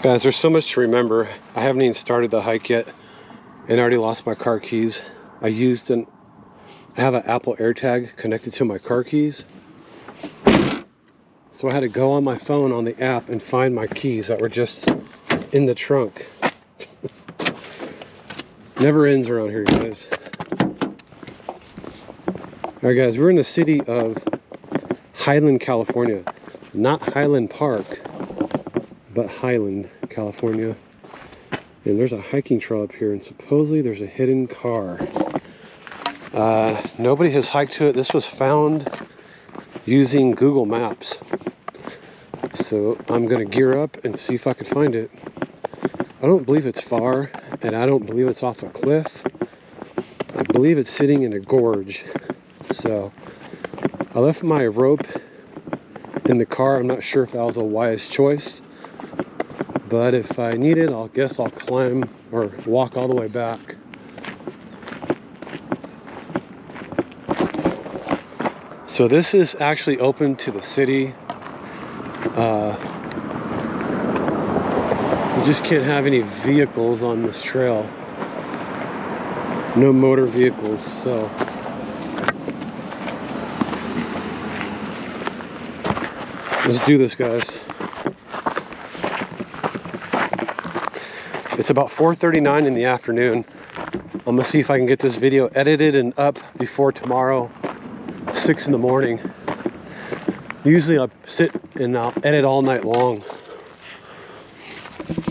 Guys, there's so much to remember. I haven't even started the hike yet and I already lost my car keys. I have an Apple AirTag connected to my car keys. So I had to go on my phone on the app and find my keys that were just in the trunk. Never ends around here, guys. Alright guys, we're in the city of Highland, California. Not Highland Park, but Highland, California. And there's a hiking trail up here, and supposedly there's a hidden car. Nobody has hiked to it. This was found using Google Maps. So I'm gonna gear up and see if I can find it. I don't believe it's far, and I don't believe it's off a cliff. I believe it's sitting in a gorge. So I left my rope in the car. I'm not sure if that was a wise choice, but if I need it, I'll climb or walk all the way back. So this is actually open to the city. You just can't have any vehicles on this trail. No motor vehicles, so. Let's do this, guys. It's about 4:39 in the afternoon. I'm gonna see if I can get this video edited and up before tomorrow, 6 in the morning. Usually I sit and I'll edit all night long.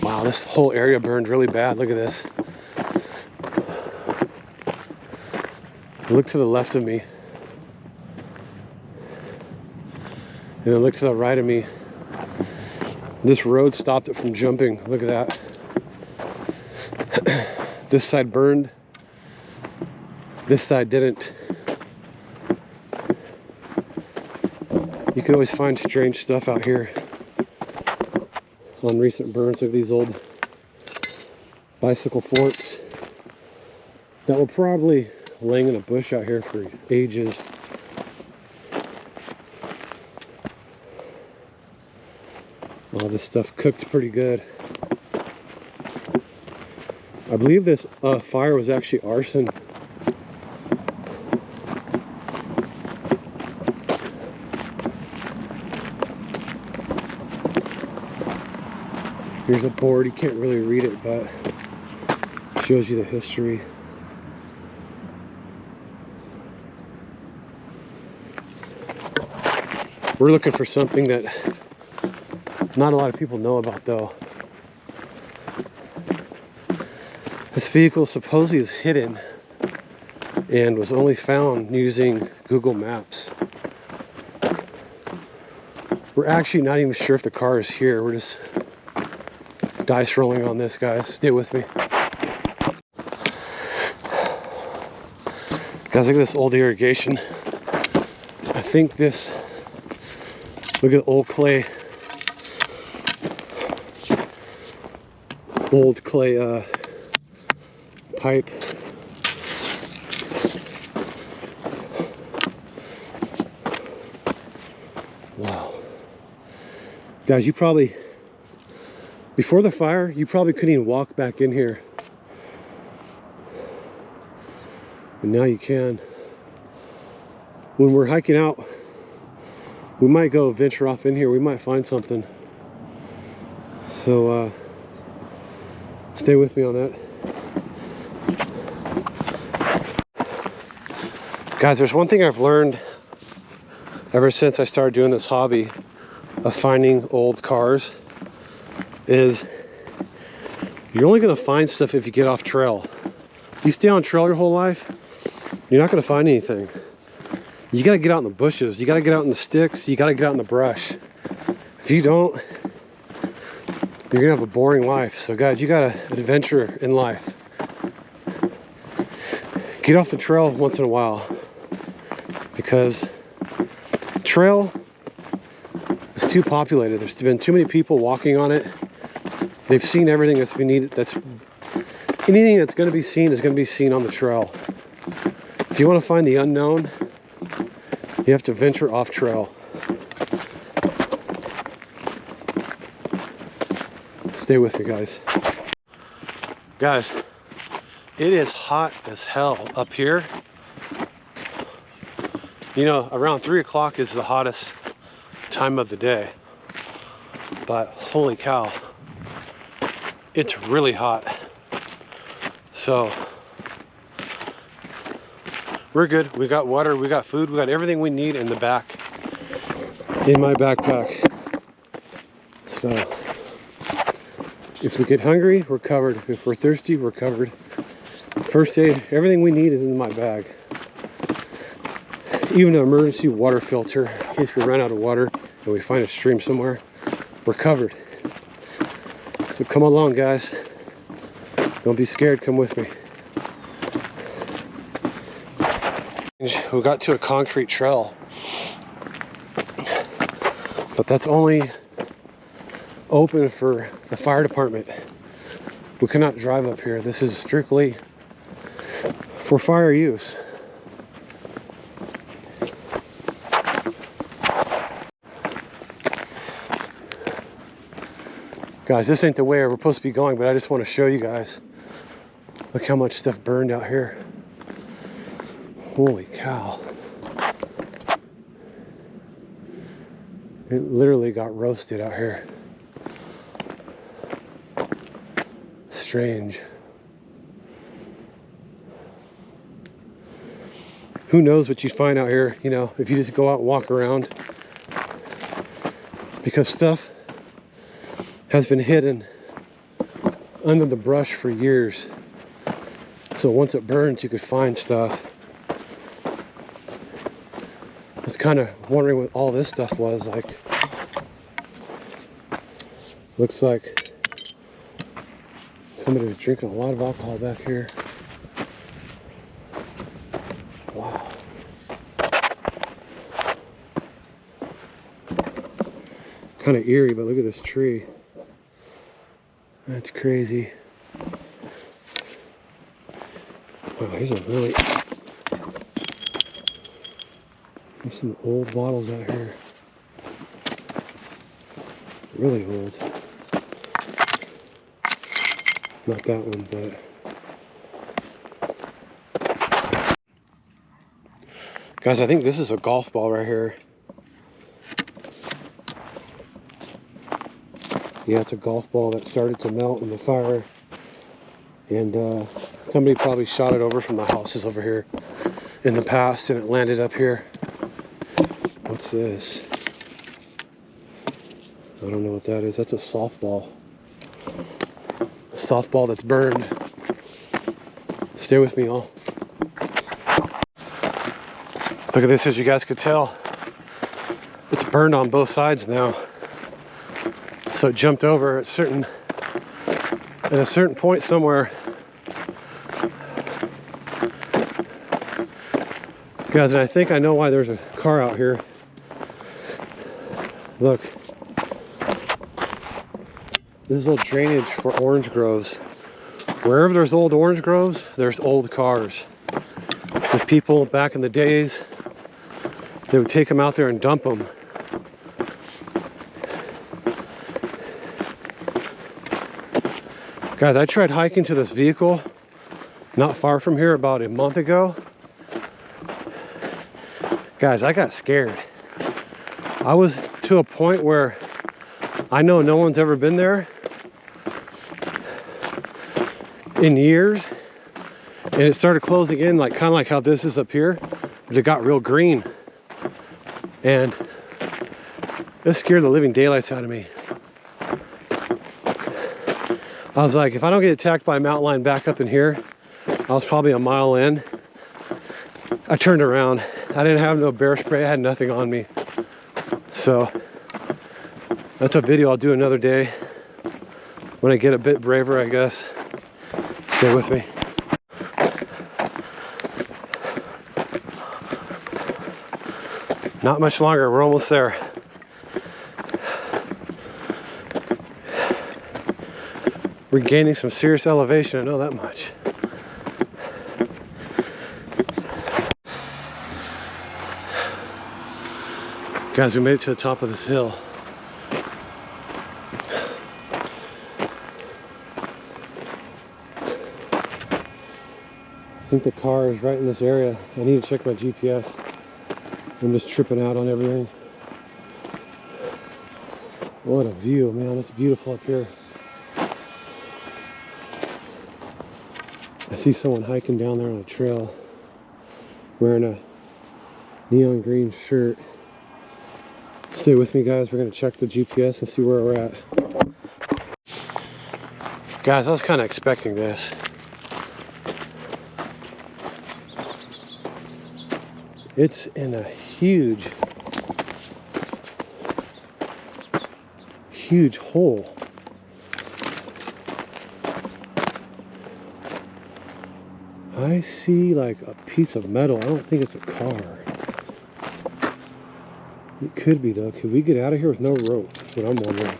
Wow, this whole area burned really bad. Look at this. Look to the left of me. And then look to the right of me. This road stopped it from jumping. Look at that. This side burned. This side didn't. You can always find strange stuff out here on recent burns of these old bicycle forks that were probably laying in a bush out here for ages. All this stuff cooked pretty good. I believe this fire was actually arson. Here's a board. You can't really read it, but it shows you the history. We're looking for something that not a lot of people know about, though. This vehicle supposedly is hidden and was only found using Google Maps. We're actually not even sure if the car is here. We're just dice rolling on this, guys. Stay with me. Guys, look at this old irrigation. I think this, look at the old clay pipe. Wow. Guys, you probably, before the fire, you probably couldn't even walk back in here. And now you can. When we're hiking out, we might go venture off in here. We might find something. So, stay with me on that. Guys, there's one thing I've learned ever since I started doing this hobby of finding old cars is you're only going to find stuff if you get off trail. If you stay on trail your whole life, you're not going to find anything. You got to get out in the bushes. You got to get out in the sticks. You got to get out in the brush. If you don't, you're gonna have a boring life. So guys, you gotta adventure in life. Get off the trail once in a while, because trail is too populated. There's been too many people walking on it. They've seen everything that's been needed. Anything that's gonna be seen is gonna be seen on the trail. If you want to find the unknown, you have to venture off trail. Stay with me, guys. Guys, it is hot as hell up here. You know, around 3 o'clock is the hottest time of the day. But holy cow, it's really hot. So we're good. We got water, we got food, we got everything we need in the back, in my backpack. So if we get hungry, we're covered. If we're thirsty, we're covered. First aid, everything we need is in my bag. Even an emergency water filter in case we run out of water and we find a stream somewhere, we're covered. So come along, guys. Don't be scared, come with me. We got to a concrete trail, but that's only open for the fire department. We cannot drive up here. This is strictly for fire use. Guys, this ain't the way we're supposed to be going, but I just want to show you guys. Look how much stuff burned out here. Holy cow. It literally got roasted out here. Strange. Who knows what you find out here, you know, if you just go out and walk around. Because stuff has been hidden under the brush for years. So once it burns, you could find stuff. I was kind of wondering what all this stuff was like. Looks like somebody was drinking a lot of alcohol back here. Wow. Kind of eerie, but look at this tree. That's crazy. Wow, here's a really... There's some old bottles out here. Really old. Not that one, but... Guys, I think this is a golf ball right here. Yeah, it's a golf ball that started to melt in the fire. And somebody probably shot it over from the houses over here in the past, and it landed up here. What's this? I don't know what that is. That's a softball. A softball that's burned. Stay with me, all. Look at this, as you guys could tell. It's burned on both sides now. So it jumped over at a certain point somewhere. Guys, and I think I know why there's a car out here. Look. This is old drainage for orange groves. Wherever there's old orange groves, there's old cars. With people back in the days, they would take them out there and dump them. Guys, I tried hiking to this vehicle not far from here about a month ago. Guys, I got scared. I was to a point where I know no one's ever been there in years, and it started closing in, like kind of like how this is up here, but it got real green, and it scared the living daylights out of me. I was like, if I don't get attacked by a mountain lion back up in here, I was probably a mile in. I turned around. I didn't have no bear spray. I had nothing on me. So that's a video I'll do another day when I get a bit braver, I guess. Stay with me. Not much longer. We're almost there. We're gaining some serious elevation, I know that much. Guys, we made it to the top of this hill. think the car is right in this area. I need to check my GPS. I'm just tripping out on everything. What a view, man. It's beautiful up here. I see someone hiking down there on a trail wearing a neon green shirt. Stay with me, guys. We're going to check the GPS and see where we're at. Guys, I was kind of expecting this. It's in a huge hole. I see like a piece of metal. I don't think it's a car. It could be though. Could we get out of here with no rope? That's what I'm wondering.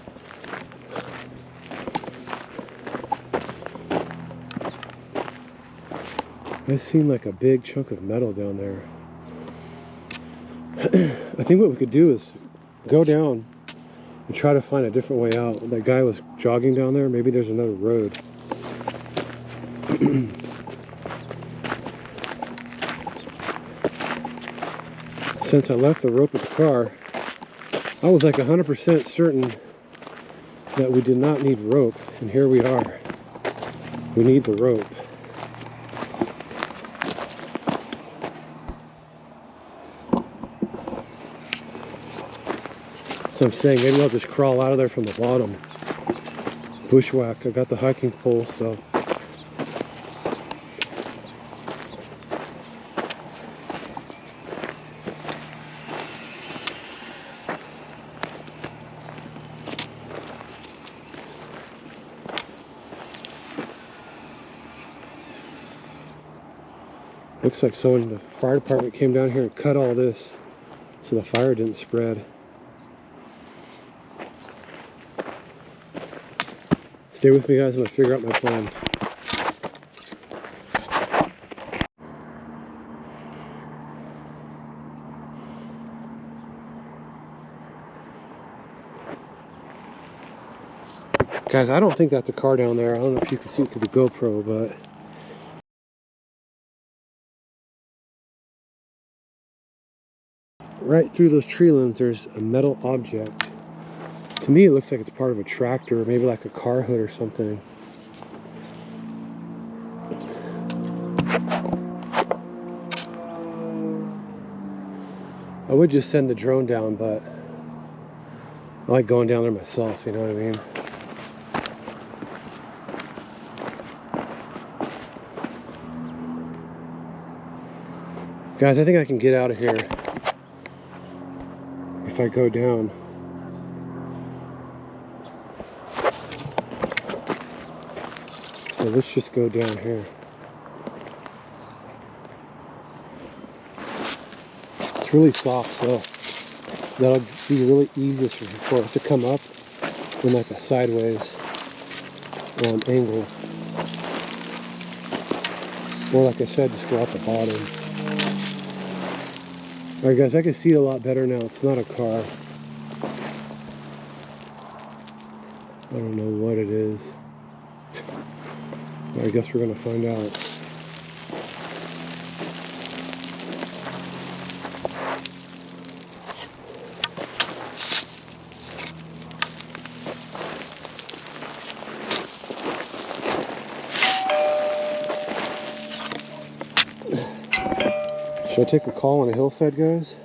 I seen like a big chunk of metal down there. I think what we could do is go down and try to find a different way out. That guy was jogging down there. Maybe there's another road. Since I left the rope at the car, I was like 100% certain that we did not need rope, and here we are. We need the rope. So I'm saying maybe I'll just crawl out of there from the bottom. Bushwhack. I got the hiking pole, so. Looks like someone in the fire department came down here and cut all this so the fire didn't spread. Stay with me, guys. I'm gonna figure out my plan. Guys, I don't think that's a car down there. I don't know if you can see it through the GoPro, but right through those tree limbs, there's a metal object. To me, it looks like it's part of a tractor, maybe like a car hood or something. I would just send the drone down, but I like going down there myself, you know what I mean? Guys, I think I can get out of here if I go down. So let's just go down here. It's really soft, so that'll be really easy for us to come up in like a sideways angle. Or like I said, just go out the bottom. Alright guys, I can see it a lot better now. It's not a car. I don't know what it is. I guess we're gonna find out. Should I take a call on a hillside, guys?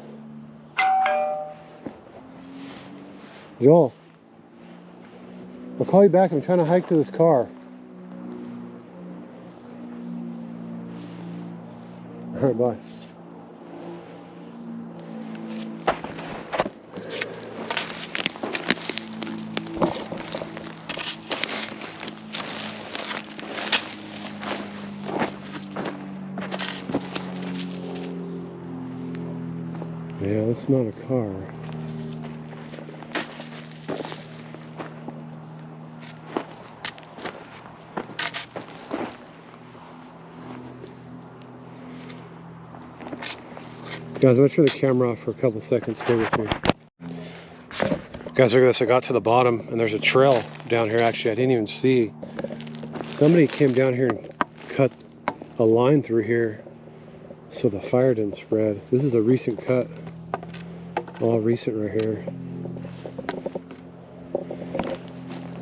Joel, I'll call you back. I'm trying to hike to this car. All right, bye. Yeah, that's not a car. Guys, I'm gonna turn the camera off for a couple seconds. Stay with me. Guys, look at this. I got to the bottom and there's a trail down here. Actually, I didn't even see. Somebody came down here and cut a line through here so the fire didn't spread. This is a recent cut. All recent right here.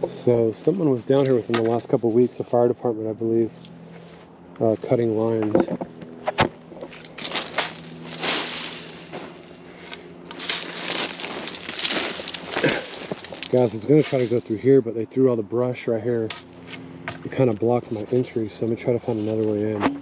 So someone was down here within the last couple of weeks, the fire department, I believe, cutting lines. Guys, I was going to try to go through here, but they threw all the brush right here. It kind of blocked my entry, so I'm going to try to find another way in.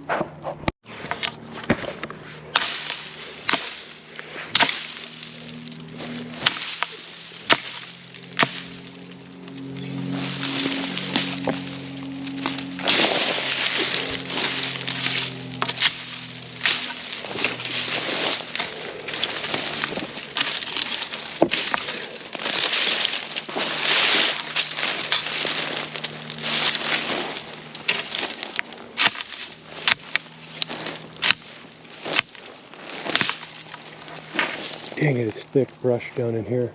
Dang it, it's thick brush down in here.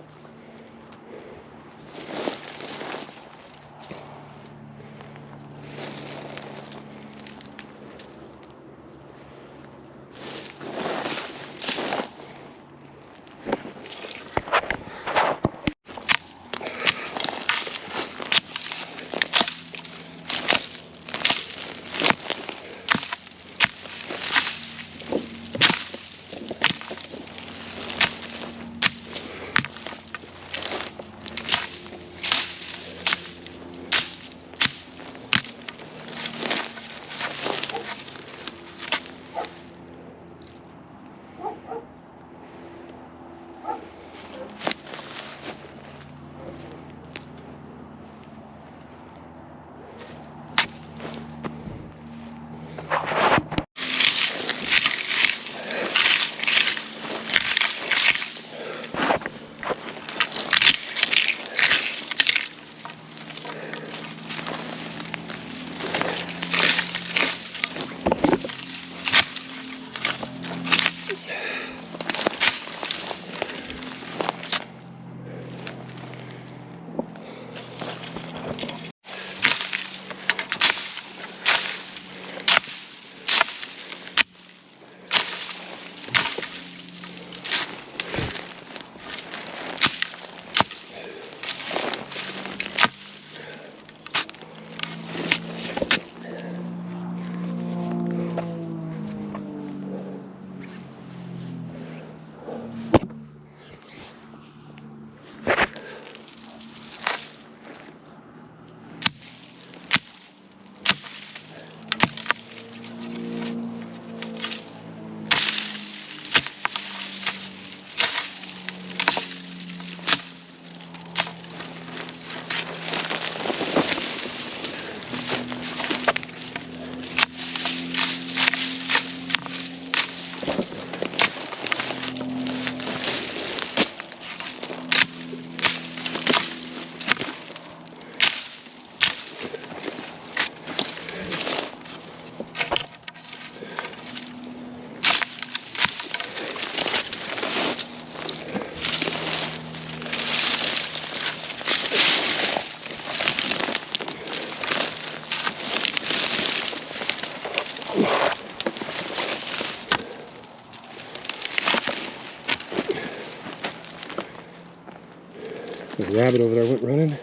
The rabbit over there went running.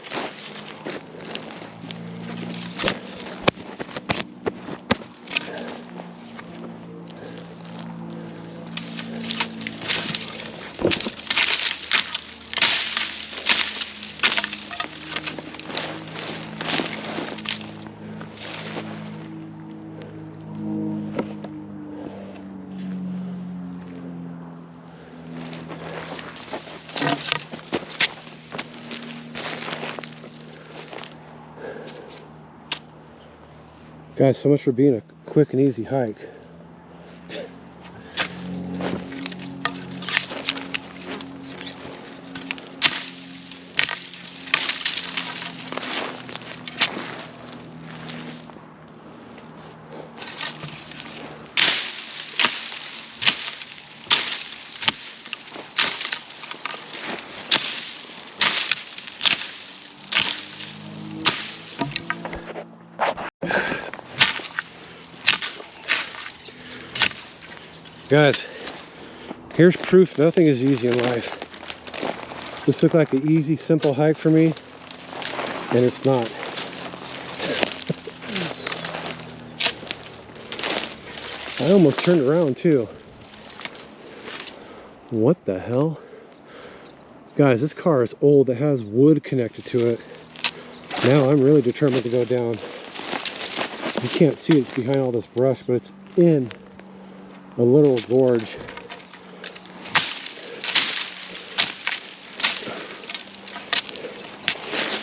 Guys, so much for being a quick and easy hike. Guys, here's proof nothing is easy in life. This looked like an easy, simple hike for me, and it's not. I almost turned around too. What the hell? Guys, this car is old. It has wood connected to it. Now I'm really determined to go down. You can't see it's behind all this brush, but it's in a little gorge.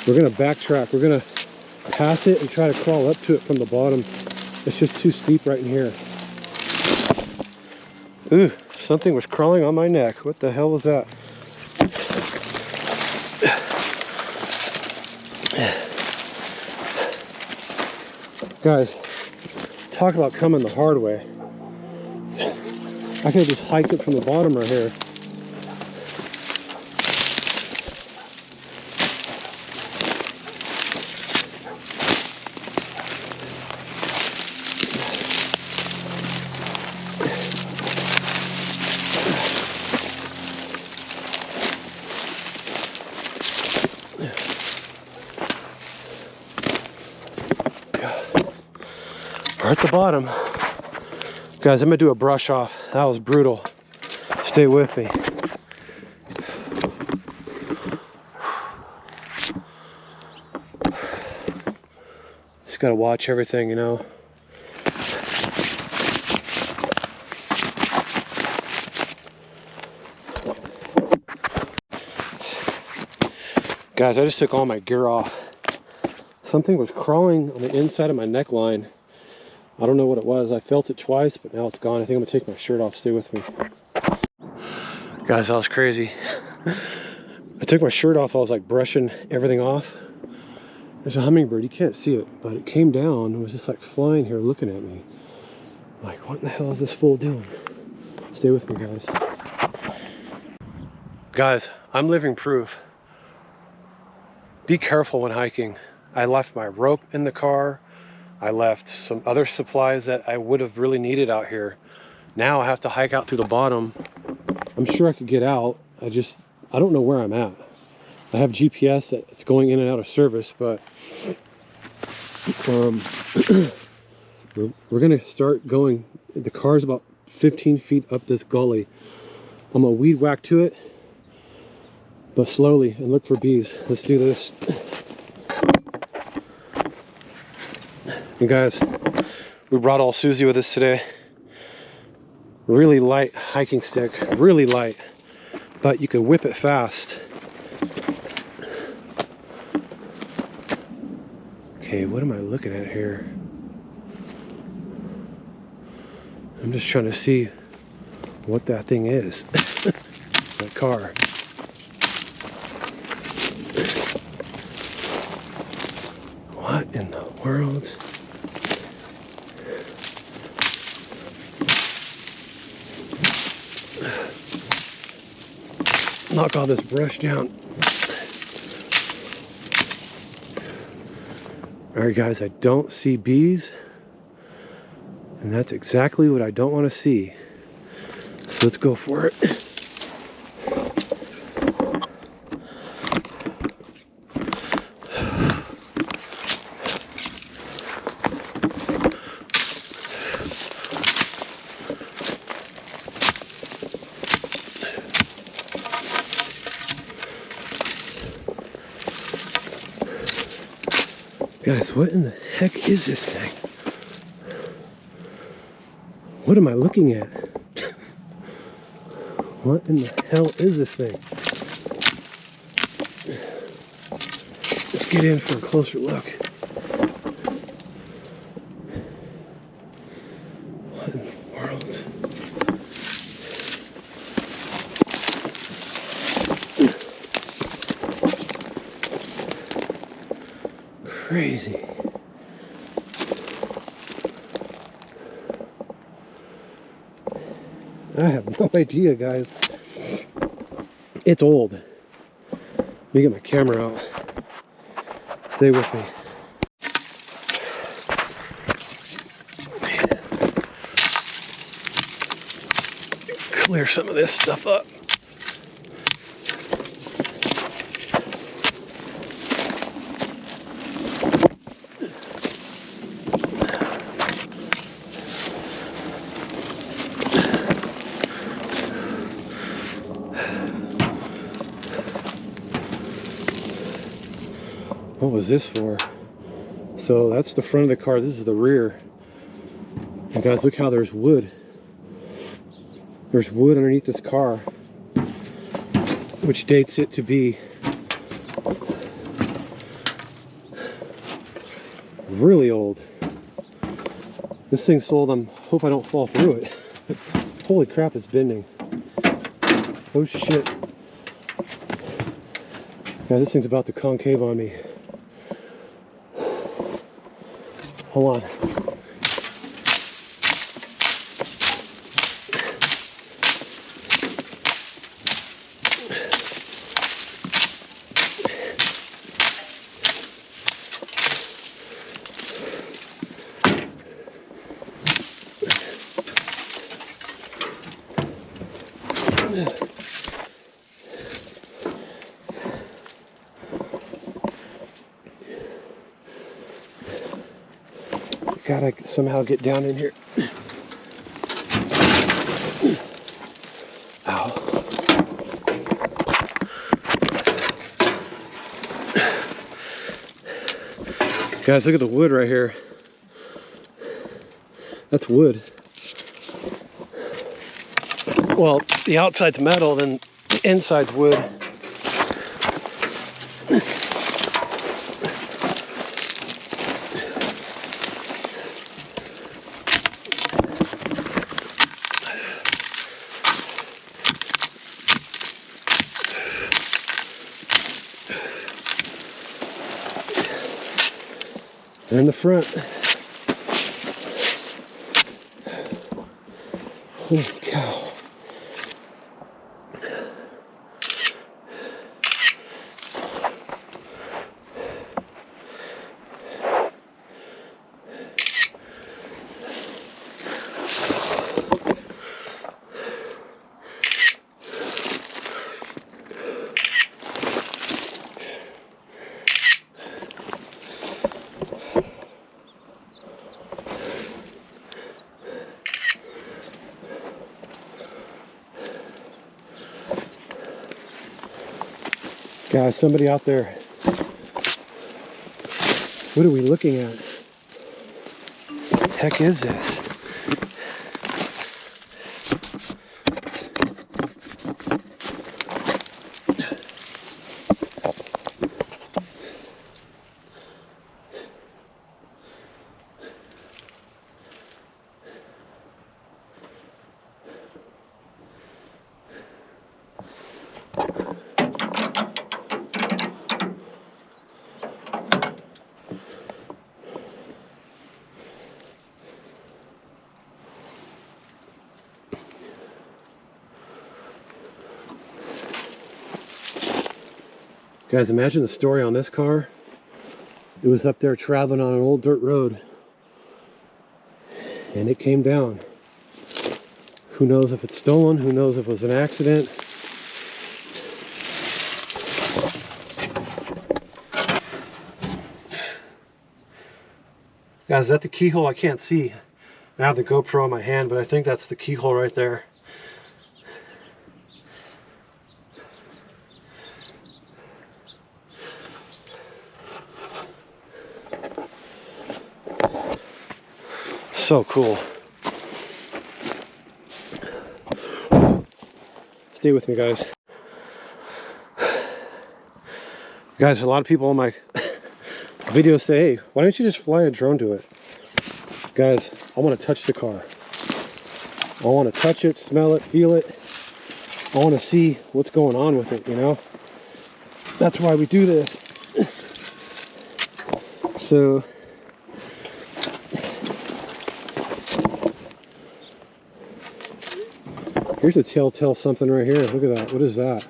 We're gonna backtrack. We're gonna pass it and try to crawl up to it from the bottom. It's just too steep right in here. Ooh, something was crawling on my neck. What the hell was that? Guys, talk about coming the hard way. I could have just hiked it from the bottom right here. We're at the bottom. Guys, I'm gonna do a brush off. That was brutal. Stay with me. Just gotta watch everything, you know. Guys, I just took all my gear off. Something was crawling on the inside of my neckline. I don't know what it was. I felt it twice, but now it's gone. I think I'm gonna take my shirt off. Stay with me. Guys, that was crazy. I took my shirt off. I was like brushing everything off. There's a hummingbird. You can't see it, but it came down. It was just like flying here looking at me. I'm like, what the hell is this fool doing? Stay with me, guys. Guys, I'm living proof. Be careful when hiking. I left my rope in the car. I left some other supplies that I would have really needed out here. Now I have to hike out through the bottom. I'm sure I could get out. I don't know where I'm at. I have GPS that's going in and out of service, but we're gonna start going. The car's about 15 feet up this gully. I'm gonna weed whack to it, but slowly, and look for bees. Let's do this. And guys, we brought all Susie with us today. Really light hiking stick, really light, but you can whip it fast. Okay, what am I looking at here? I'm just trying to see what that thing is. That car. What in the world? Knock all this brush down. All right, guys, I don't see bees, and that's exactly what I don't want to see. So let's go for it. Guys, what in the heck is this thing? What am I looking at? What in the hell is this thing? Let's get in for a closer look. What in the world? Crazy. I have no idea, guys. It's old. Let me get my camera out. Stay with me. clear some of this stuff up. What was this for? So that's the front of the car. This is the rear. And guys, look how there's wood. There's wood underneath this car, which dates it to be really old. This thing sold. I hope I don't fall through it. Holy crap, it's bending. Oh shit. Guys, this thing's about to concave on me. Hold on. Gotta somehow get down in here. Ow. Guys, look at the wood right here. That's wood. Well, the outside's metal, then the inside's wood. And in the front, holy cow. Guys, somebody out there, what are we looking at? What the heck is this? Guys, imagine the story on this car. It was up there traveling on an old dirt road and it came down. Who knows if it's stolen? Who knows if it was an accident? Guys, is that the keyhole? I can't see. I have the GoPro in my hand, but I think that's the keyhole right there. So cool. Stay with me, guys. Guys, a lot of people on my videos say, hey, why don't you just fly a drone to it? Guys, I want to touch the car. I want to touch it, smell it, feel it. I want to see what's going on with it, you know? That's why we do this. So, here's a telltale something right here. Look at that. What is that?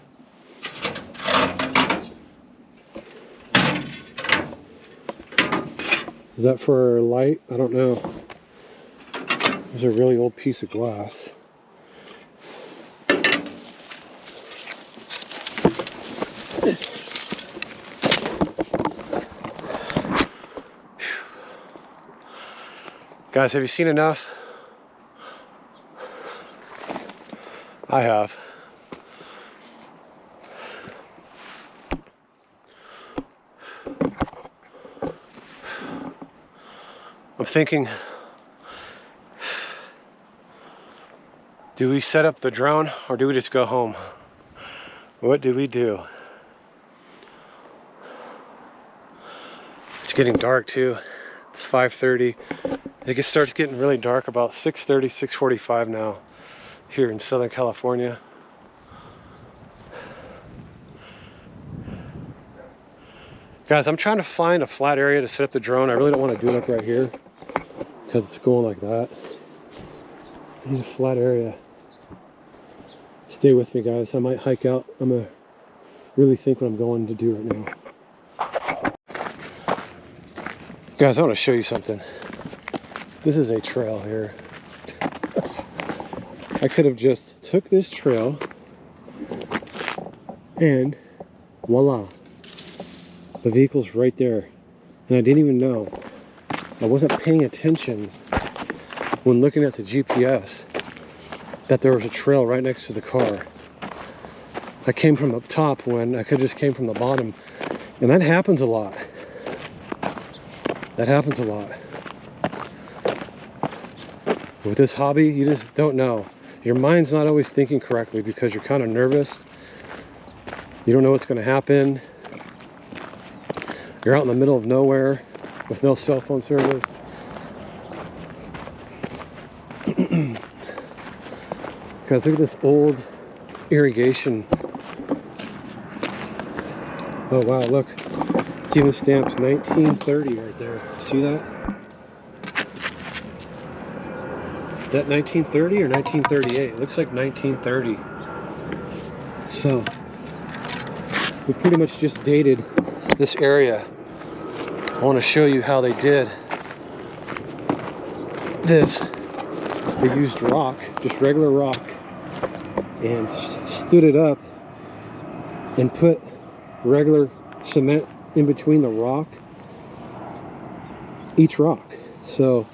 Is that for light? I don't know. There's a really old piece of glass. Guys, have you seen enough? I have. I'm thinking, do we set up the drone or do we just go home? What do we do? It's getting dark too. It's 5:30. I think it starts getting really dark about 6:30, 6:45 now here in Southern California. Guys, I'm trying to find a flat area to set up the drone. I really don't want to do it up right here because it's going like that. I need a flat area. Stay with me, guys. I might hike out. I'm gonna really think what I'm going to do right now. Guys, I want to show you something. This is a trail here. I could have just took this trail and voila, the vehicle's right there. And I didn't even know. I wasn't paying attention when looking at the GPS that there was a trail right next to the car. I came from the top when I could just came from the bottom. And that happens a lot. That happens a lot. With this hobby, you just don't know. Your mind's not always thinking correctly because you're kind of nervous. You don't know what's going to happen. You're out in the middle of nowhere with no cell phone service. Guys, look at this old irrigation. Oh wow, look. It's even stamped 1930 right there. See that? Is that 1930 or 1938? It looks like 1930. So, we pretty much just dated this area. I want to show you how they did this. They used rock, just regular rock, and stood it up and put regular cement in between the rock, each rock. So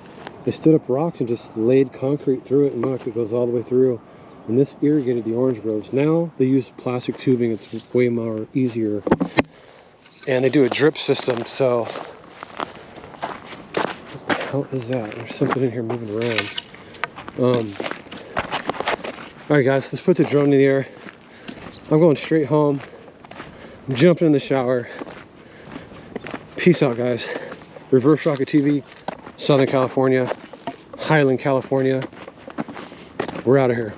they stood up rocks and just laid concrete through it, and look, it goes all the way through. And this irrigated the orange groves. Now they use plastic tubing. It's way more easier. And they do a drip system. So what the hell is that? There's something in here moving around. Alright guys, let's put the drone in the air. I'm going straight home. I'm jumping in the shower. Peace out, guys. Reverse Rocket TV, Southern California, Highland, California. We're out of here.